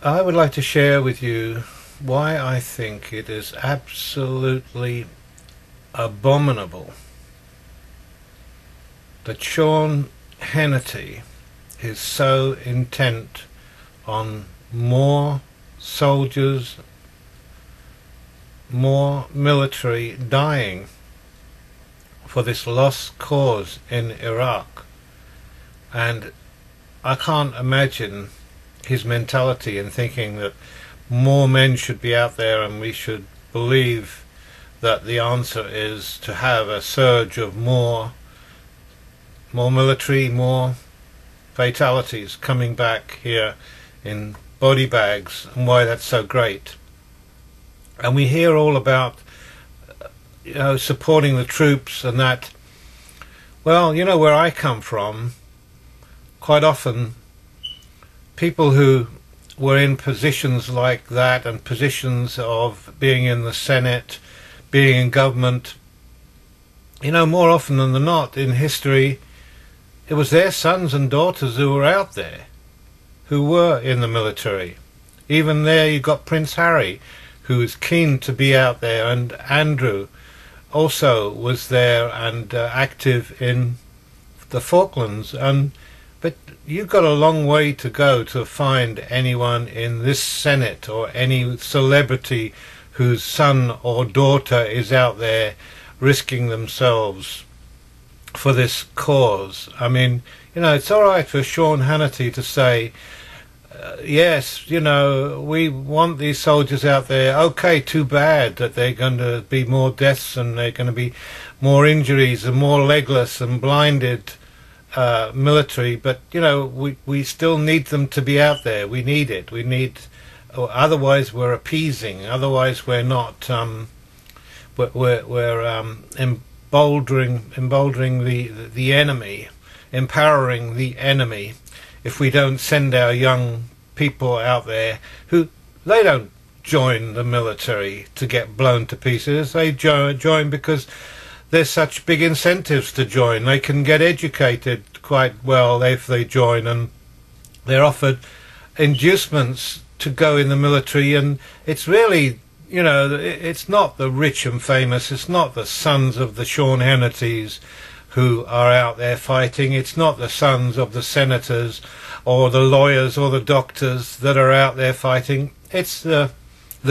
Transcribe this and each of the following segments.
I would like to share with you why I think it is absolutely abominable that Sean Hannity is so intent on more soldiers, more military dying for this lost cause in Iraq. And I can't imagine his mentality in thinking that more men should be out there and we should believe that the answer is to have a surge of more military, more fatalities coming back here in body bags, and why that's so great. And we hear all about supporting the troops and that. Well, where I come from, quite often people who were in positions like that, and positions of being in the Senate, being in government, more often than not in history, it was their sons and daughters who were out there, who were in the military. Even there you got Prince Harry, who was keen to be out there, and Andrew also was there and active in the Falklands. But you've got a long way to go to find anyone in this Senate or any celebrity whose son or daughter is out there risking themselves for this cause. I mean, it's all right for Sean Hannity to say, yes, we want these soldiers out there. Okay, too bad that they're going to be more deaths and they're going to be more injuries and more legless and blinded military. But, we still need them to be out there. We need it. We need, otherwise we're appeasing. Otherwise we're not, we're emboldening the enemy, empowering the enemy, if we don't send our young people out there who, they don't join the military to get blown to pieces. They join because there's such big incentives to join. They can get educated quite well if they join, and they're offered inducements to go in the military. And it's really, it's not the rich and famous, it's not the sons of the Sean Hannitys who are out there fighting, it's not the sons of the senators or the lawyers or the doctors that are out there fighting. It's the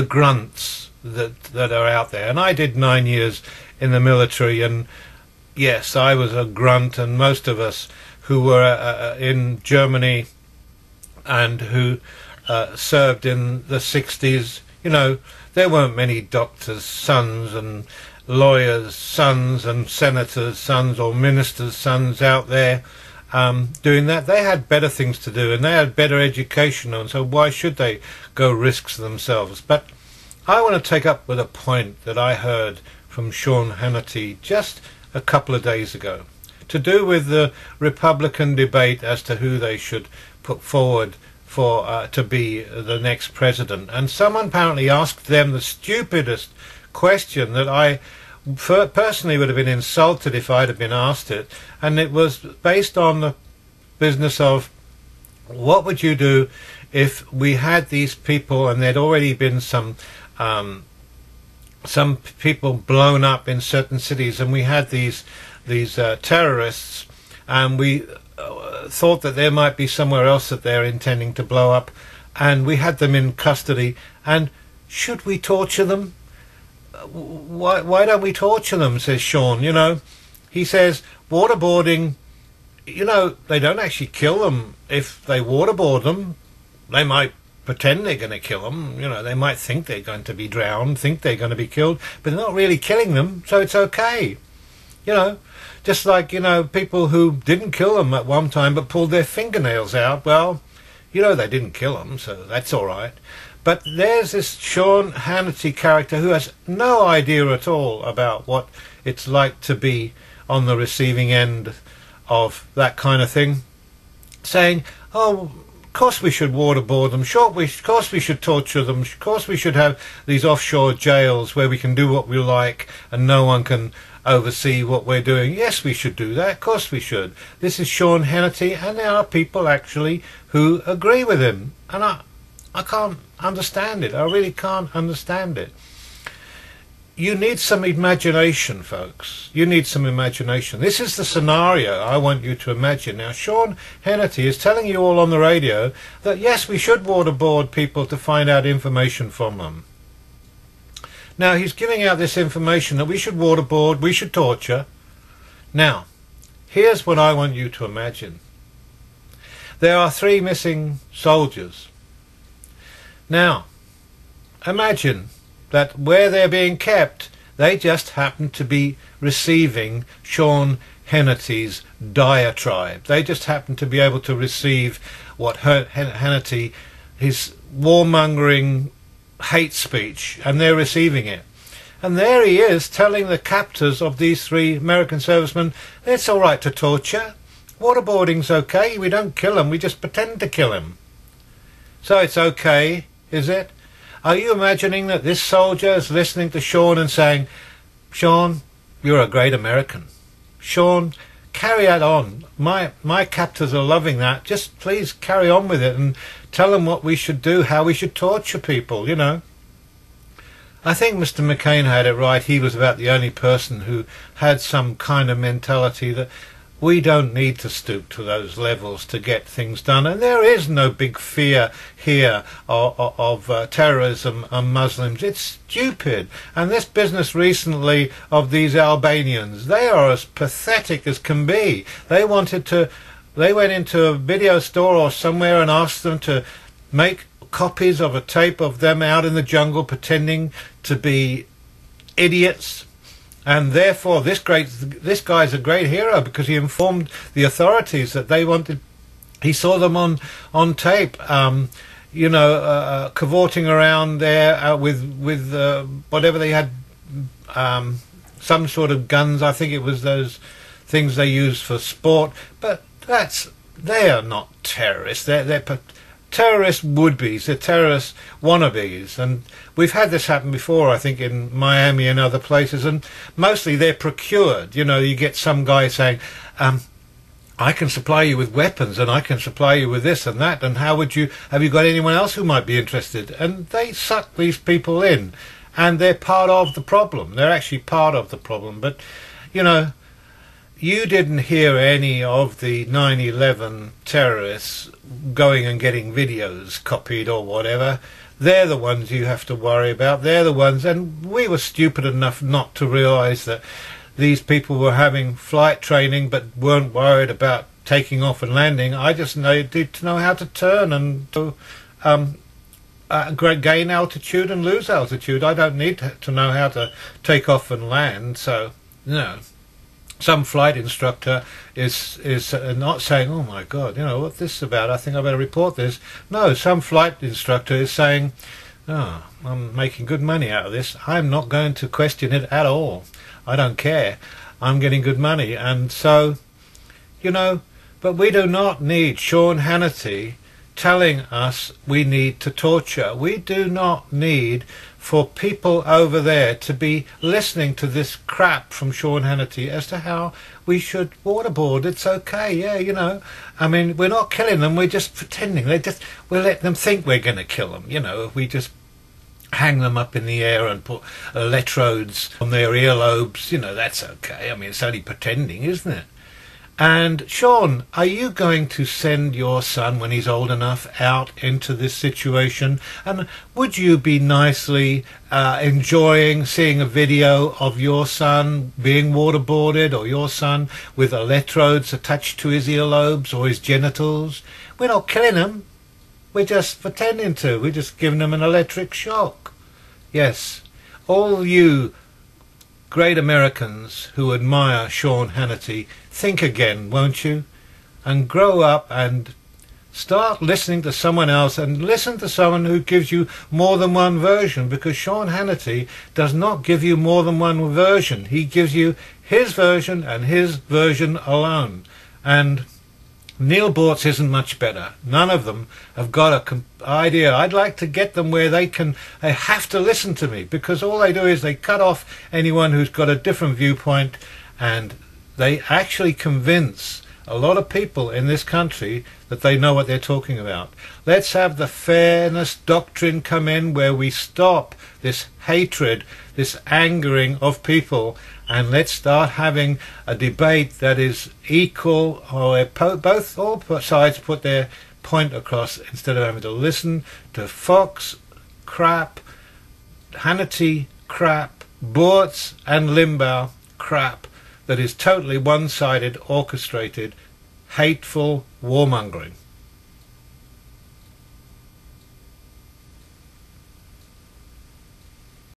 grunts that are out there. And I did 9 years in the military, and yes, I was a grunt, and most of us who were in Germany and who served in the 60s, there weren't many doctors' sons and lawyers' sons and senators' sons or ministers' sons out there doing that. They had better things to do, and they had better education, and so why should they go risk themselves? But I want to take up with a point that I heard from Sean Hannity just a couple of days ago, to do with the Republican debate as to who they should put forward for to be the next president. And someone apparently asked them the stupidest question that I personally would have been insulted if I'd have been asked it, and it was based on the business of, what would you do if we had these people, and there'd already been some people blown up in certain cities, and we had these terrorists, and we thought that there might be somewhere else that they're intending to blow up, and we had them in custody, and should we torture them? Why don't we torture them, says Sean. He says waterboarding, they don't actually kill them if they waterboard them. They might pretend they're going to kill them, they might think they're going to be drowned, think they're going to be killed, but they're not really killing them, so it's okay. Just like, people who didn't kill them at one time but pulled their fingernails out, well, they didn't kill them, so that's all right. But there's this Sean Hannity character who has no idea at all about what it's like to be on the receiving end of that kind of thing, saying, oh, of course we should waterboard them, of course we should torture them, of course we should have these offshore jails where we can do what we like and no one can oversee what we're doing. Yes, we should do that, of course we should. This is Sean Hannity, and there are people actually who agree with him. And I can't understand it. I really can't understand it. You need some imagination, folks. You need some imagination. This is the scenario I want you to imagine. Now, Sean Hannity is telling you all on the radio that, yes, we should waterboard people to find out information from them. Now, he's giving out this information that we should waterboard, we should torture. Now, here's what I want you to imagine. There are 3 missing soldiers. Now, imagine that where they're being kept, they just happen to be receiving Sean Hannity's diatribe. They just happen to be able to receive what Hannity, his warmongering hate speech, and they're receiving it. And there he is telling the captors of these 3 American servicemen, it's all right to torture. Waterboarding's okay. We don't kill him. We just pretend to kill him. So it's okay, is it? Are you imagining that this soldier is listening to Sean and saying, Sean, you're a great American. Sean, carry that on. My captors are loving that. Just please carry on with it and tell them what we should do, how we should torture people, you know. I think Mr. McCain had it right. He was about the only person who had some kind of mentality that we don't need to stoop to those levels to get things done. And there is no big fear here of terrorism and Muslims. It's stupid. And this business recently of these Albanians, they are as pathetic as can be. They went into a video store or somewhere and asked them to make copies of a tape of them out in the jungle pretending to be idiots. And therefore this guy's a great hero because he informed the authorities that they wanted. He saw them on tape, you know, cavorting around there with whatever they had, some sort of guns. I think it was those things they use for sport. But they are not terrorists. They're terrorist would-bes, they're terrorist wannabes, and we've had this happen before, I think, in Miami and other places, and mostly they're procured. You know, you get some guy saying, I can supply you with weapons, and I can supply you with this and that, and have you got anyone else who might be interested? And they suck these people in, and they're part of the problem. They're actually part of the problem. But, you know, you didn't hear any of the 9/11 terrorists going and getting videos copied or whatever. They're the ones you have to worry about. They're the ones, and we were stupid enough not to realise that these people were having flight training but weren't worried about taking off and landing. I just needed to know how to turn and to gain altitude and lose altitude. I don't need to know how to take off and land. So, you know, some flight instructor is not saying, oh my God, you know, what's this about? I think I better report this. No, some flight instructor is saying, oh, I'm making good money out of this. I'm not going to question it at all. I don't care. I'm getting good money. And so, you know, but we do not need Sean Hannity telling us we need to torture. We do not need for people over there to be listening to this crap from Sean Hannity as to how we should waterboard. It's okay, yeah, you know. I mean, we're not killing them, we're just pretending. We let them think we're going to kill them, you know. We just hang them up in the air and put electrodes on their earlobes, you know, that's okay. I mean, it's only pretending, isn't it? And Sean, are you going to send your son, when he's old enough, out into this situation? And would you be nicely enjoying seeing a video of your son being waterboarded, or your son with electrodes attached to his earlobes or his genitals? We're not killing him. We're just pretending to. We're just giving him an electric shock. Yes, all you great Americans who admire Sean Hannity, think again, won't you? And grow up and start listening to someone else, and listen to someone who gives you more than one version, because Sean Hannity does not give you more than one version. He gives you his version and his version alone. And Neil Bortz isn't much better. None of them have got an idea. I'd like to get them where they have to listen to me, because all they do is they cut off anyone who's got a different viewpoint, and they actually convince a lot of people in this country that they know what they're talking about. Let's have the fairness doctrine come in, where we stop this hatred, this angering of people, and let's start having a debate that is equal, or all sides put their point across, instead of having to listen to Fox crap, Hannity crap, Bortz and Limbaugh crap that is totally one-sided, orchestrated, hateful warmongering.